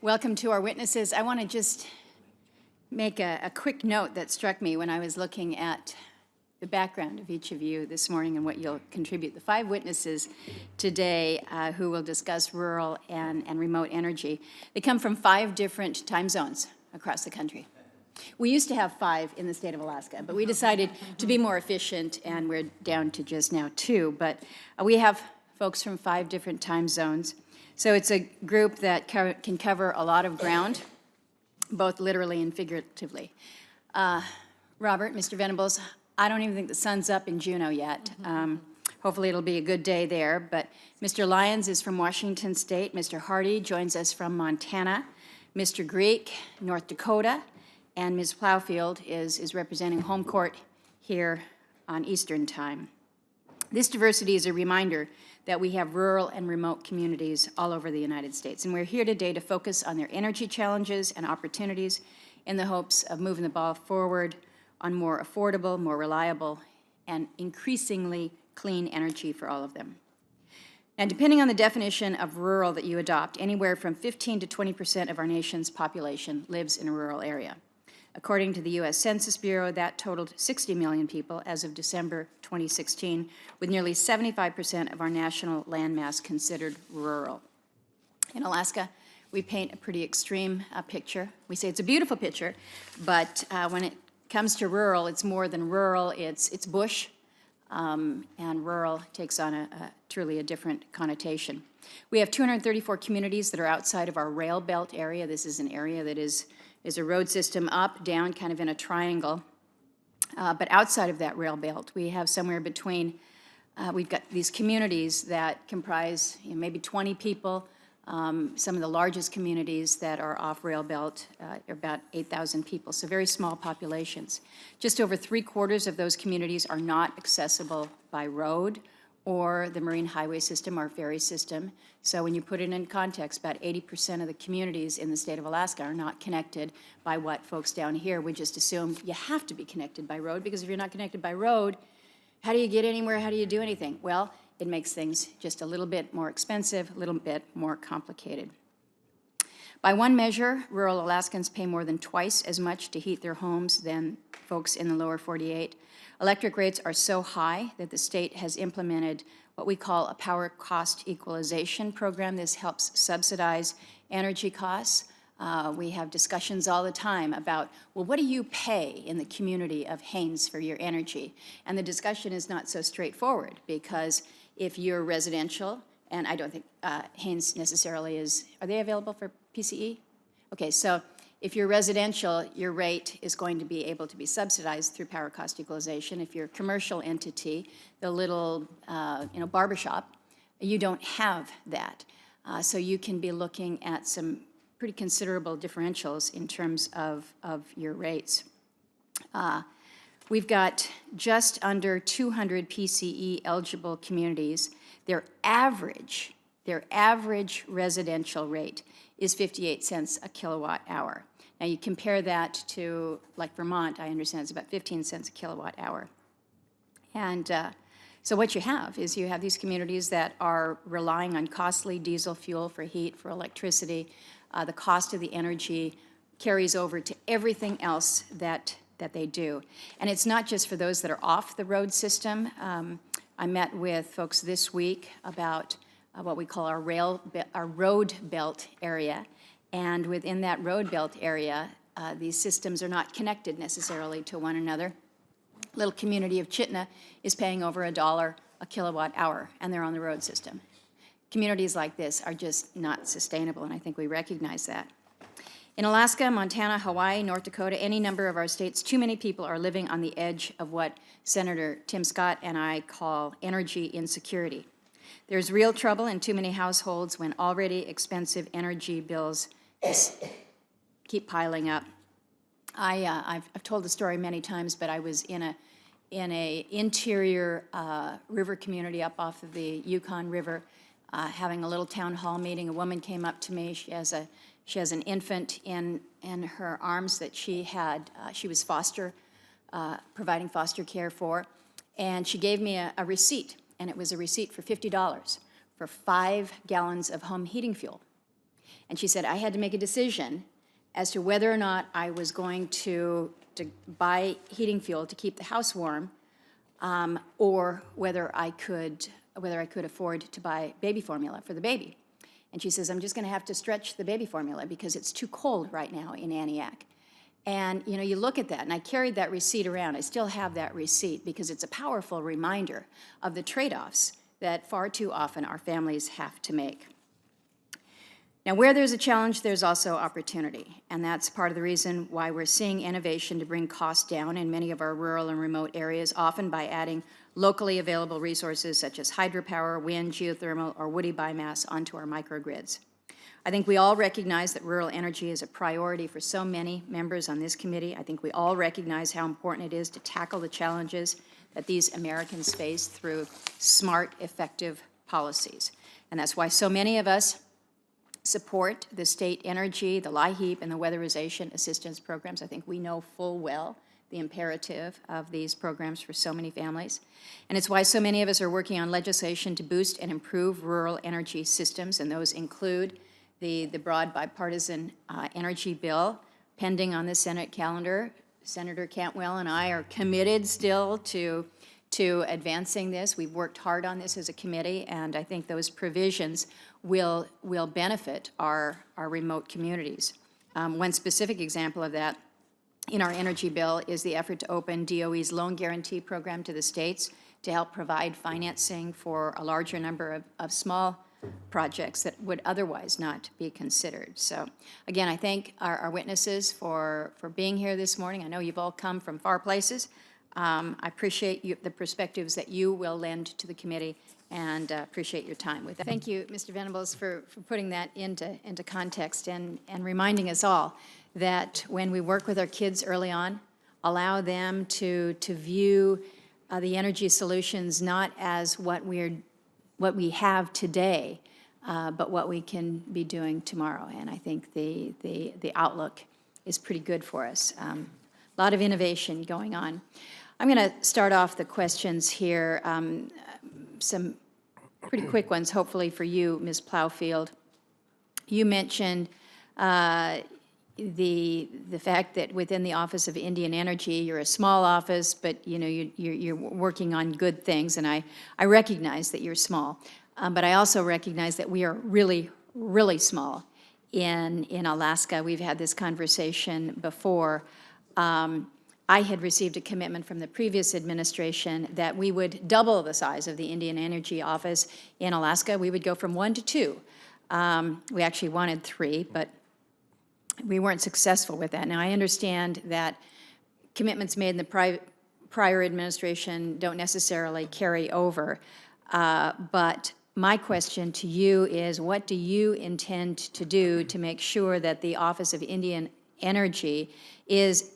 Welcome to our witnesses. I want to just make a quick note that struck me when I was looking at the background of each of you this morning and what you'll contribute. The 5 witnesses today who will discuss rural and remote energy, they come from 5 different time zones across the country. We used to have 5 in the state of Alaska, but we decided to be more efficient, and we're down to just now 2. But we have folks from 5 different time zones. So it's a group that can cover a lot of ground, both literally and figuratively. Robert, Mr. Venables, I don't even think the sun's up in Juneau yet. Hopefully it'll be a good day there. But Mr. Lyons is from Washington State. Mr. Hardy joins us from Montana. Mr. Greek, North Dakota. And Ms. Plowfield is representing home court here on Eastern Time. This diversity is a reminder that we have rural and remote communities all over the United States. And we're here today to focus on their energy challenges and opportunities in the hopes of moving the ball forward on more affordable, more reliable, and increasingly clean energy for all of them. Now, depending on the definition of rural that you adopt, anywhere from 15 to 20% of our nation's population lives in a rural area. According to the U.S. Census Bureau, that totaled 60 million people as of December 2016, with nearly 75% of our national landmass considered rural. In Alaska, we paint a pretty extreme picture. We say it's a beautiful picture, but when it comes to rural, it's more than rural, it's bush, and rural takes on truly a different connotation. We have 234 communities that are outside of our rail belt area. This is an area that is a road system up, down, kind of in a triangle. But outside of that rail belt, we have somewhere between, we've got these communities that comprise maybe 20 people. Some of the largest communities that are off rail belt are about 8,000 people, so very small populations. Just over 3/4 of those communities are not accessible by road or the marine highway system or ferry system. So when you put it in context, about 80% of the communities in the state of Alaska are not connected by what folks down here would just assume you have to be connected by road, because if you're not connected by road, how do you get anywhere? How do you do anything? Well, it makes things just a little bit more expensive, a little bit more complicated. By one measure, rural Alaskans pay more than twice as much to heat their homes than folks in the lower 48. Electric rates are so high that the state has implemented what we call a power cost equalization program. This helps subsidize energy costs. We have discussions all the time about, well, what do you pay in the community of Haines for your energy? And the discussion is not so straightforward, because if you're residential, and I don't think Haines necessarily is, are they available for PCE? Okay, so if you're residential, your rate is going to be able to be subsidized through power cost equalization. If you're a commercial entity, the little barbershop, you don't have that. So you can be looking at some pretty considerable differentials in terms of your rates. We've got just under 200 PCE eligible communities. Their average residential rate is 58 cents a kilowatt hour. Now you compare that to, like Vermont, I understand it's about 15 cents a kilowatt hour. And so what you have is you have these communities that are relying on costly diesel fuel for heat, for electricity. The cost of the energy carries over to everything else that they do. And it's not just for those that are off the road system. I met with folks this week about what we call our road belt area. And within that road belt area, these systems are not connected necessarily to one another. Little community of Chitna is paying over $1 a kilowatt hour, and they're on the road system. Communities like this are just not sustainable, and I think we recognize that. In Alaska, Montana, Hawaii, North Dakota, any number of our states, too many people are living on the edge of what Senator Tim Scott and I call energy insecurity. There's real trouble in too many households when already expensive energy bills just keep piling up. I've told the story many times, but I was in a interior river community up off of the Yukon River, having a little town hall meeting. A woman came up to me. She has an infant in her arms that she was providing foster care for, and she gave me a receipt, and it was a receipt for $50 for 5 gallons of home heating fuel. And she said, I had to make a decision as to whether or not I was going to buy heating fuel to keep the house warm, or whether I could afford to buy baby formula for the baby. And she says, I'm just going to have to stretch the baby formula because it's too cold right now in Antioch. And, you know, you look at that, and I carried that receipt around. I still have that receipt because it's a powerful reminder of the trade-offs that far too often our families have to make. Now, where there's a challenge, there's also opportunity, and that's part of the reason why we're seeing innovation to bring costs down in many of our rural and remote areas, often by adding locally available resources such as hydropower, wind, geothermal, or woody biomass onto our microgrids. I think we all recognize that rural energy is a priority for so many members on this committee. I think we all recognize how important it is to tackle the challenges that these Americans face through smart, effective policies. And that's why so many of us support the state energy, the LIHEAP, and the weatherization assistance programs. I think we know full well the imperative of these programs for so many families. And it's why so many of us are working on legislation to boost and improve rural energy systems, and those include the broad bipartisan energy bill pending on the Senate calendar. Senator Cantwell and I are committed still to advancing this. We've worked hard on this as a committee, and I think those provisions will benefit our remote communities. One specific example of that in our energy bill is the effort to open DOE's loan guarantee program to the states to help provide financing for a larger number of small projects that would otherwise not be considered. So again, I thank our witnesses for being here this morning. I know you've all come from far places. I appreciate the perspectives that you will lend to the committee, and appreciate your time with that. Thank you, Mr. Venables, for putting that into context and reminding us all that when we work with our kids early on, allow them to view the energy solutions not as what we have today, but what we can be doing tomorrow. And I think the outlook is pretty good for us. A lot of innovation going on. I'm going to start off the questions here, some pretty quick ones, hopefully for you, Ms. Plowfield. You mentioned the fact that within the Office of Indian Energy, you're a small office, but you know you're working on good things, and I recognize that you're small, but I also recognize that we are really, really small in Alaska. We've had this conversation before. I had received a commitment from the previous administration that we would double the size of the Indian Energy Office in Alaska. We would go from 1 to 2. We actually wanted 3, but we weren't successful with that. Now, I understand that commitments made in the prior administration don't necessarily carry over, but my question to you is, what do you intend to do to make sure that the Office of Indian Energy is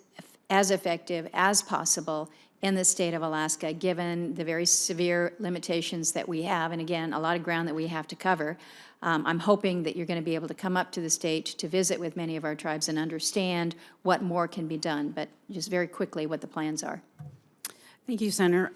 as effective as possible in the state of Alaska, given the very severe limitations that we have, and again, a lot of ground that we have to cover? I'm hoping that you're going to be able to come up to the state to visit with many of our tribes and understand what more can be done, but just very quickly what the plans are. Thank you, Senator.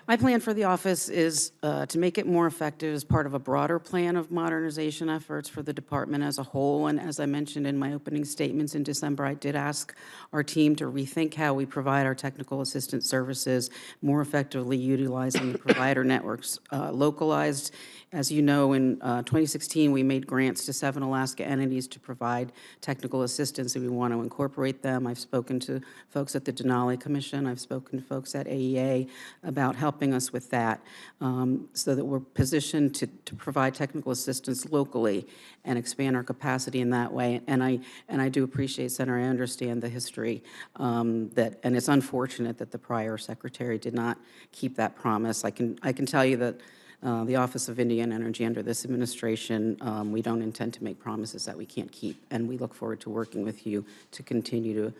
My plan for the office is to make it more effective as part of a broader plan of modernization efforts for the department as a whole. And as I mentioned in my opening statements in December, I did ask our team to rethink how we provide our technical assistance services, more effectively utilizing the provider networks localized. As you know, in 2016, we made grants to 7 Alaska entities to provide technical assistance, and we want to incorporate them. I've spoken to folks at the Denali Commission. I've spoken to folks at AEA about helping us with that, so that we're positioned to provide technical assistance locally and expand our capacity in that way. And I do appreciate, Senator, I understand the history and it's unfortunate that the prior secretary did not keep that promise. I can tell you that the Office of Indian Energy under this administration, we don't intend to make promises that we can't keep, and we look forward to working with you to continue to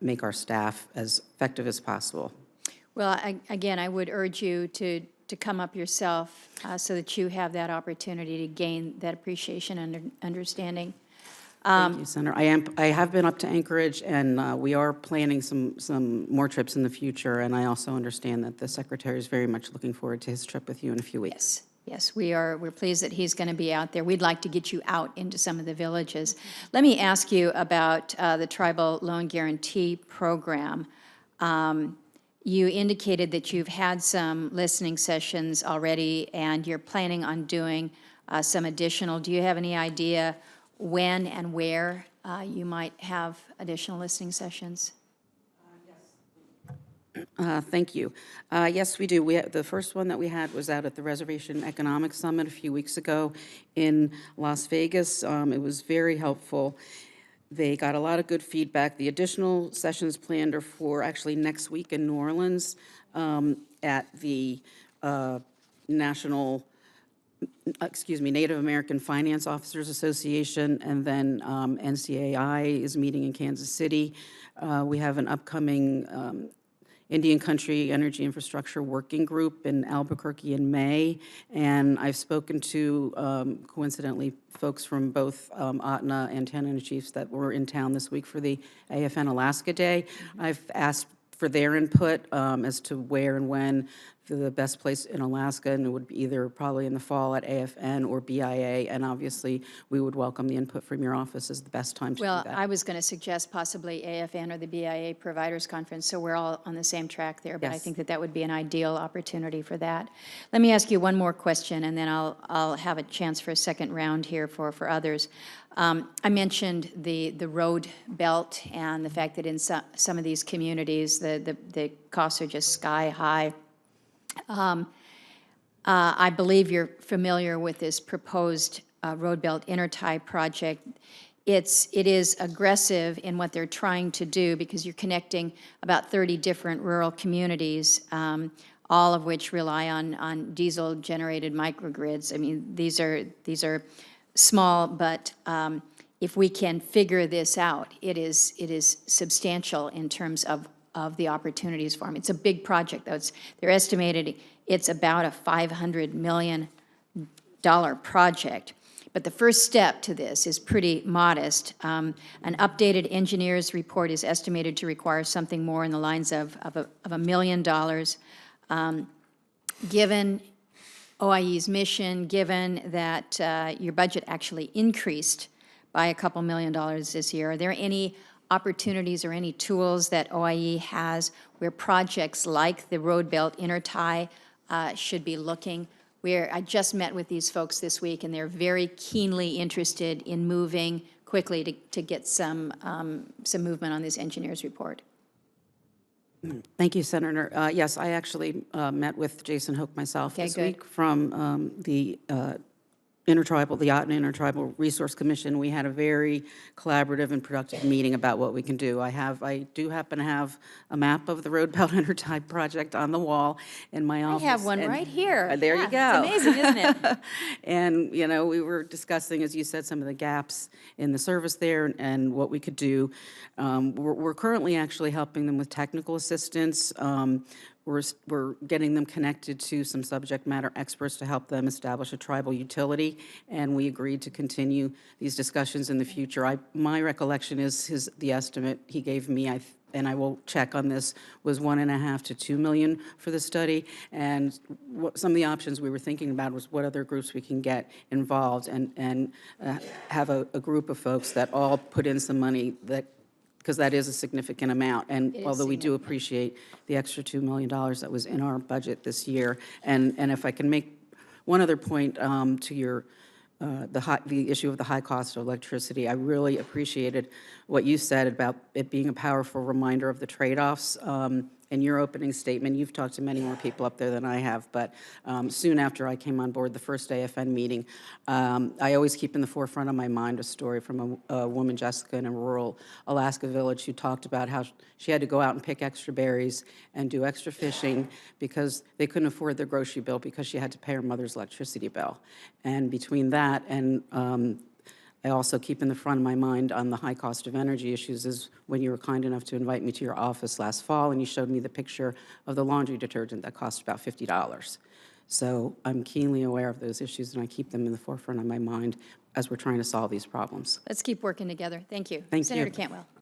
make our staff as effective as possible. Well, again, I would urge you to come up yourself so that you have that opportunity to gain that appreciation and understanding. Thank you, Senator. I have been up to Anchorage, and we are planning some more trips in the future, and I also understand that the Secretary is very much looking forward to his trip with you in a few weeks. Yes. Yes, we're pleased that he's going to be out there. We'd like to get you out into some of the villages. Let me ask you about the Tribal Loan Guarantee Program. You indicated that you've had some listening sessions already, and you're planning on doing some additional. Do you have any idea when and where you might have additional listening sessions? Thank you. Yes, we do. The first one that we had was out at the Reservation Economic Summit a few weeks ago in Las Vegas. It was very helpful. They got a lot of good feedback. The additional sessions planned are for actually next week in New Orleans at the Native American Finance Officers Association, and then NCAI is meeting in Kansas City. We have an upcoming Indian Country Energy Infrastructure Working Group in Albuquerque in May, and I've spoken to, coincidentally, folks from both ATNA and Antenna Chiefs that were in town this week for the AFN Alaska Day. I've asked for their input as to where and when the best place in Alaska, and it would be either probably in the fall at AFN or BIA, and obviously we would welcome the input from your office as the best time to do that. Well, I was going to suggest possibly AFN or the BIA Providers Conference, so we're all on the same track there, but I Yes. think that would be an ideal opportunity for that. Let me ask you one more question, and then I'll have a chance for a second round here for others. I mentioned the road belt and the fact that in some of these communities, the costs are just sky high. I believe you're familiar with this proposed road belt intertie project. It is aggressive in what they're trying to do because you're connecting about 30 different rural communities, all of which rely on diesel-generated microgrids. I mean, these are small, but if we can figure this out, it is substantial in terms of the opportunities for them. It's a big project, though. They're estimated it's about a $500 million project. But the first step to this is pretty modest. An updated engineer's report is estimated to require something more in the lines of $1 million. Given OIE's mission, given that your budget actually increased by a couple $1 million this year, are there any opportunities or any tools that OIE has where projects like the road belt intertie should be looking? I just met with these folks this week, and they're very keenly interested in moving quickly to get some movement on this engineer's report. Thank you, Senator. Yes, I actually met with Jason Hoke myself this week from the ATNA Intertribal Resource Commission. We had a very collaborative and productive meeting about what we can do. I do happen to have a map of the Road Belt Intertie project on the wall in my office. I have one right here. There you go. It's amazing, isn't it? And, you know, we were discussing, as you said, some of the gaps in the service there and what we could do. We're currently actually helping them with technical assistance. We're getting them connected to some subject matter experts to help them establish a tribal utility, and we agreed to continue these discussions in the future. My recollection is the estimate he gave me, and I will check on this, was $1.5 to $2 million for the study. And some of the options we were thinking about was what other groups we can get involved and have a group of folks that all put in some money because that is a significant amount. And although we do appreciate the extra $2 million that was in our budget this year. And if I can make one other point to your the issue of the high cost of electricity, I really appreciated what you said about it being a powerful reminder of the trade-offs. In your opening statement, you've talked to many more people up there than I have, but soon after I came on board the first AFN meeting, I always keep in the forefront of my mind a story from a woman, Jessica, in a rural Alaska village who talked about how she had to go out and pick extra berries and do extra fishing because they couldn't afford their grocery bill because she had to pay her mother's electricity bill. And between that and I also keep in the front of my mind on the high cost of energy issues is when you were kind enough to invite me to your office last fall and you showed me the picture of the laundry detergent that cost about $50. So I'm keenly aware of those issues and I keep them in the forefront of my mind as we're trying to solve these problems. Let's keep working together. Thank you. Thank you. Senator Cantwell.